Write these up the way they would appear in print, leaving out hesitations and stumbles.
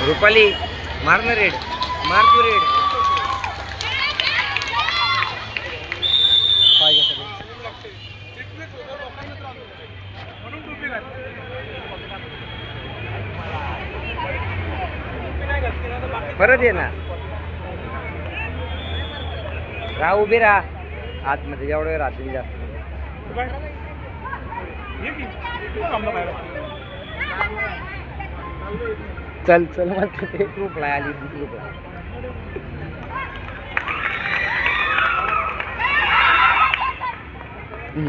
रुपाली मारना रेड, मार तू रेड. परत ये ना, राह उभी राहा आतमध्ये, एवढं वेळ राहतील जास्त. चल चल मग ते ग्रुपला आली ग्रुप.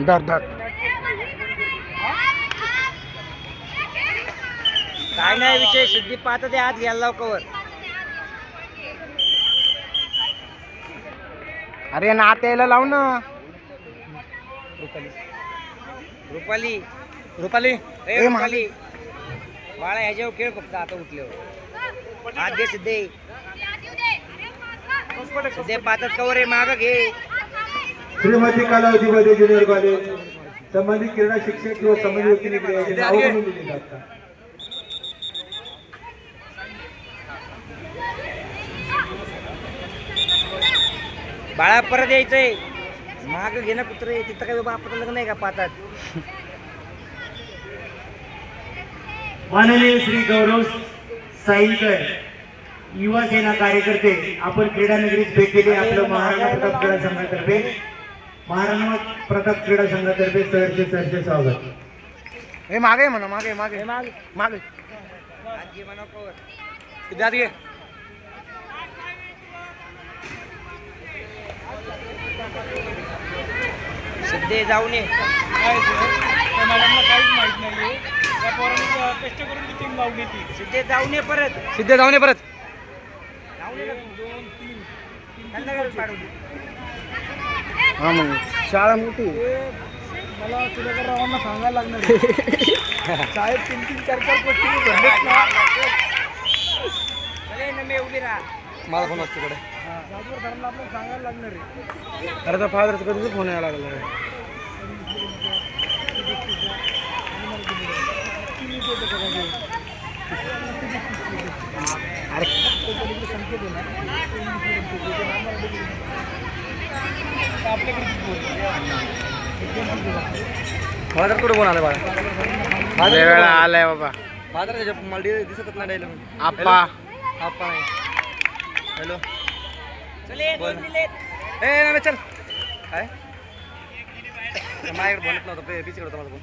धर धर काय नाही विषय. सिद्धी पाहत ते आत घ्यायला लाव कवर. अरे नात्याला लाव ना. रुपाली रुपाली ए रुपाली बाळा ह्याच्यावर खेळ फक्त आता उठल्यावर. आत घे सिद्धे, सिद्धे पाहतात कवर आहे. माग घे. श्रीमती कालावधीमध्ये ज्युनियर कॉलेज संबंधित क्रीडा शिक्षक किंवा संबंधित व्यक्तीने क्रीडाचे नाव म्हणून दिले जातात. बाळा परत यायचंय. माग घे ना कुत्रे. तिथं काय बाबा आपलं लग्न नाही का पाहतात. माननीय श्री गौरव साईंकर युवा सेना कार्यकर्ते आपण क्रीडा नगरीत भेट दिली. आपलं महाराणा प्रताप क्रीडा संघातर्फे सहर्ष स्वागत. हे मागे म्हणा, मागे मागे मागे मागे म्हणा कवर. सिद्धार्थ घे. सिद्धे जाऊन ये. मॅडमला काहीच माहित नाहीये. त्या पोरांनी कष्ट करून टीम लावली ती. सिद्धे जाऊन ये परत. सिद्धे जाऊन ये परत. हा मग शाळा मोठी. मला तुझ्याकरावांना सांगायला लागणार शाळेत 3-4 गोष्टी घडलेत ना. मी उभी राहा. मला फोन असतो तिकडे. राजूवर धरणला आपल्याला सांगायला लागणार आहे. अरे तर फादरचा कधीच फोन यायला लागला आहे. अरे संकेत आहे ना आपल्याकडे फादर कुठे फोन आला बाळा. आलाय बाबा. फादर त्याच्या मला दिसतच नाही राहिलं. आप्पा आप्पा नाही. हॅलो ए चल. काय माझ्याकडे बोलत नव्हतं. पिचकडे होता माझा फोन.